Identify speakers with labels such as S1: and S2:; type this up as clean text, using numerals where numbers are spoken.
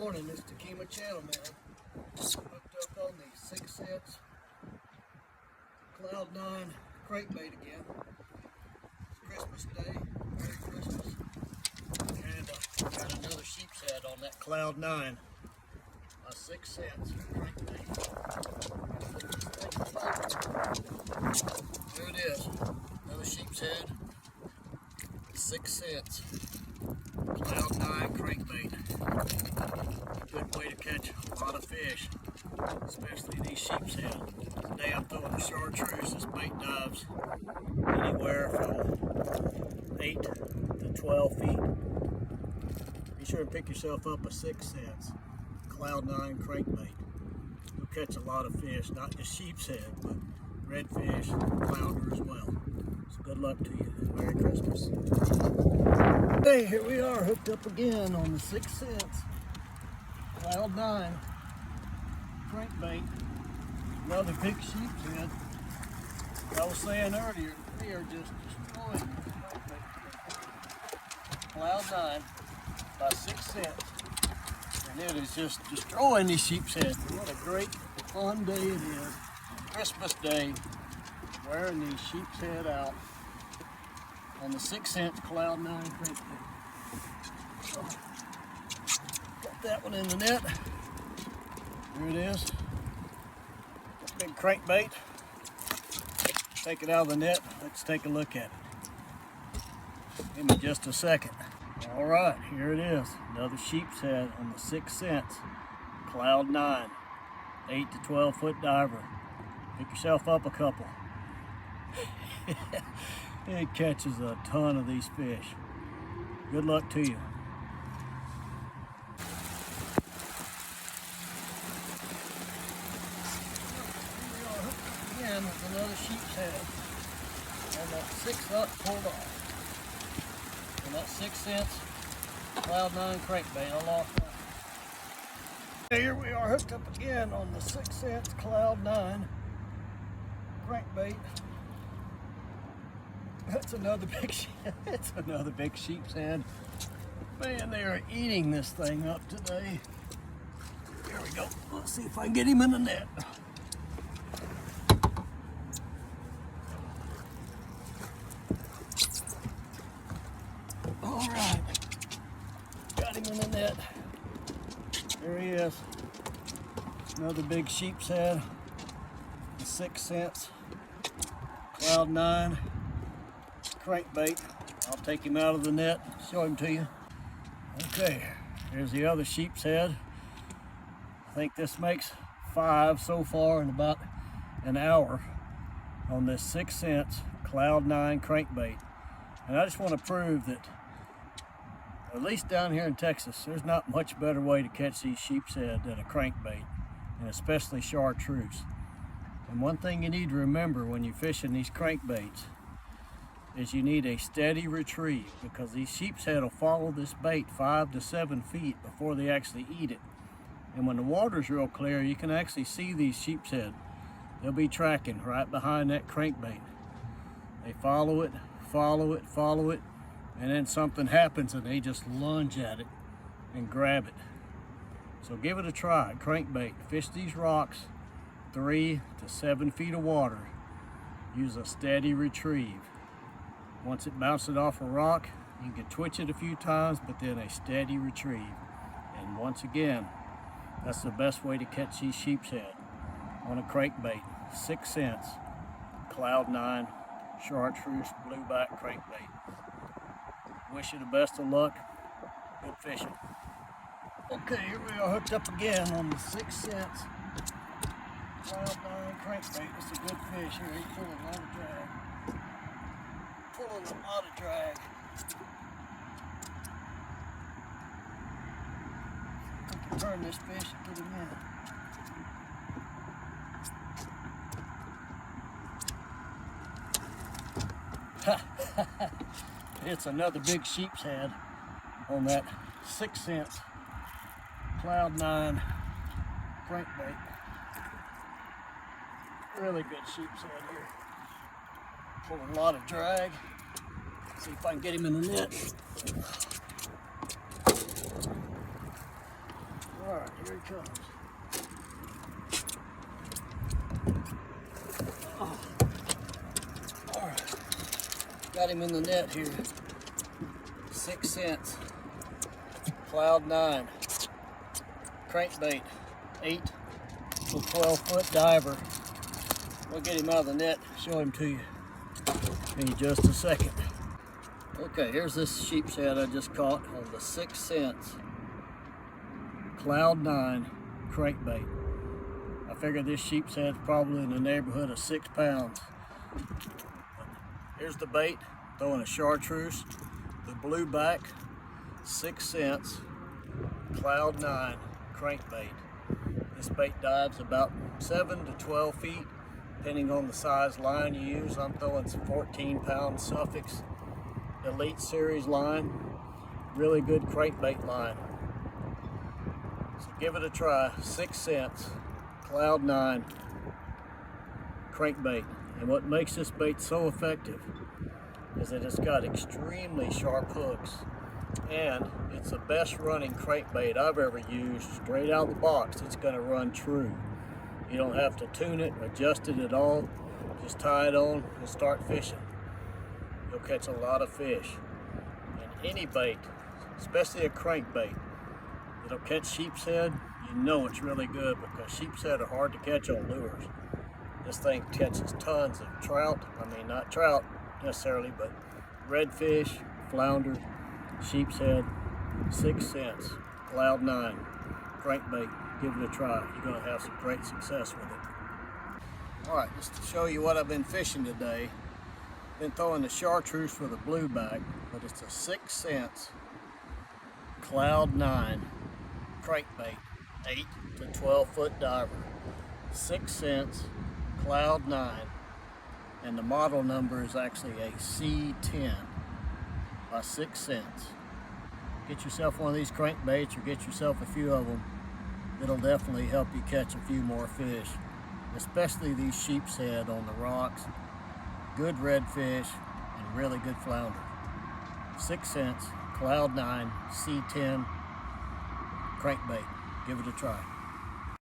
S1: Morning, this Takima channel man. Hooked up on the 6 cents Cloud 9 crankbait again. It's Christmas Day, Merry Christmas. And got another sheepshead on that Cloud 9. 6 cents crankbait. There it is, another sheepshead. 6 cents. Cloud 9 crankbait. Good way to catch a lot of fish, especially these sheepshead. Today I'm throwing the chartreuse. This bait dives anywhere from 8 to 12 feet. Be sure and pick yourself up a 6 cents Cloud 9 crankbait. You'll catch a lot of fish, not just sheepshead, but redfish, flounder as well. So good luck to you and Merry Christmas. Hey, here we are hooked up again on the 6 cents Cloud 9 crankbait. Another big sheepshead. I was saying earlier, we are just destroying this crankbait. Cloud 9 by 6 cents. And it is just destroying these sheepshead. What a great fun day it is. Christmas Day, wearing these sheepshead out on the 6 cents Cloud 9 crankbait. So, got that one in the net. Here it is. Big crankbait. Take it out of the net. Let's take a look at it. Give me just a second. All right, here it is. Another sheepshead on the 6 cents Cloud 9. 8 to 12 foot diver. Pick yourself up a couple. It catches a ton of these fish. Good luck to you. Again with another sheepshead. And that 6 up pulled off. And that 6 cents Cloud 9 crankbait. I lost that. Here we are hooked up again on the 6 cents Cloud 9 crankbait. That's another big it's another big sheepshead. Man, they are eating this thing up today. Here we go. Let's see if I can get him in the net. All right, got him in the net. There he is. Another big sheepshead. 6 cents Cloud 9 crankbait. I'll take him out of the net, show him to you. Okay, here's the other sheepshead. I think this makes 5 so far in about an hour on this 6 cents Cloud 9 crankbait. And I just want to prove that, at least down here in Texas, there's not much better way to catch these sheepshead than a crankbait, and especially chartreuse. And one thing you need to remember when you're fishing these crankbaits is you need a steady retrieve, because these sheepshead will follow this bait 5 to 7 feet before they actually eat it. And when the water's real clear, you can actually see these sheepshead. They'll be tracking right behind that crankbait. They follow it, follow it, follow it, and then something happens and they just lunge at it and grab it. So give it a try, crankbait. Fish these rocks 3 to 7 feet of water. Use a steady retrieve. Once it bounces off a rock, you can twitch it a few times, but then a steady retrieve. And once again, that's the best way to catch these sheepshead on a crankbait. 6 cents Cloud 9 chartreuse blueback crankbait. Wish you the best of luck. Good fishing. Okay, here we are hooked up again on the 6 cents Cloud 9 crankbait. It's a good fish here. He's pulling a lot of drag. Pulling a lot of drag. I can turn this fish and put him in. It's another big sheepshead on that 6 cents Cloud 9 crankbait. Really good sheepshead here. Pulling a lot of drag. See if I can get him in the net. All right, here he comes. Oh. All right, got him in the net here. 6 cents, Cloud 9, crankbait, 8 to 12-foot diver. We'll get him out of the net, show him to you in just a second. Okay, here's this sheepshead I just caught on the 6 cents, Cloud 9 crankbait. I figured this sheepshead's probably in the neighborhood of 6 pounds. Here's the bait, throwing a chartreuse, the blue back, 6 cents, Cloud 9 crankbait. This bait dives about 7 to 12 feet, depending on the size line you use. I'm throwing some 14-pound Suffix Elite Series line. Really good crankbait line. So give it a try. 6 cents, Cloud 9 crankbait. And what makes this bait so effective is that it's got extremely sharp hooks, and it's the best running crankbait I've ever used. Straight out of the box, it's going to run true. You don't have to tune it, adjust it at all. Just tie it on and start fishing. You'll catch a lot of fish. And any bait, especially a crankbait, that'll catch sheepshead, you know it's really good, because sheepshead are hard to catch on lures. This thing catches tons of trout. I mean, not trout necessarily, but redfish, flounder, sheepshead. 6 cents, Cloud 9 crankbait. Give it a try. You're going to have some great success with it. All right, just to show you what I've been fishing today. Been throwing the chartreuse for the blue back, but it's a 6 cents Cloud 9 crankbait, 8 to 12-foot diver. 6 cents, Cloud 9, and the model number is actually a C10 by 6 cents. Get yourself one of these crankbaits, or get yourself a few of them. It'll definitely help you catch a few more fish, especially these sheepshead on the rocks. Good redfish and really good flounder. 6 cents, Cloud 9 C10 crankbait. Give it a try.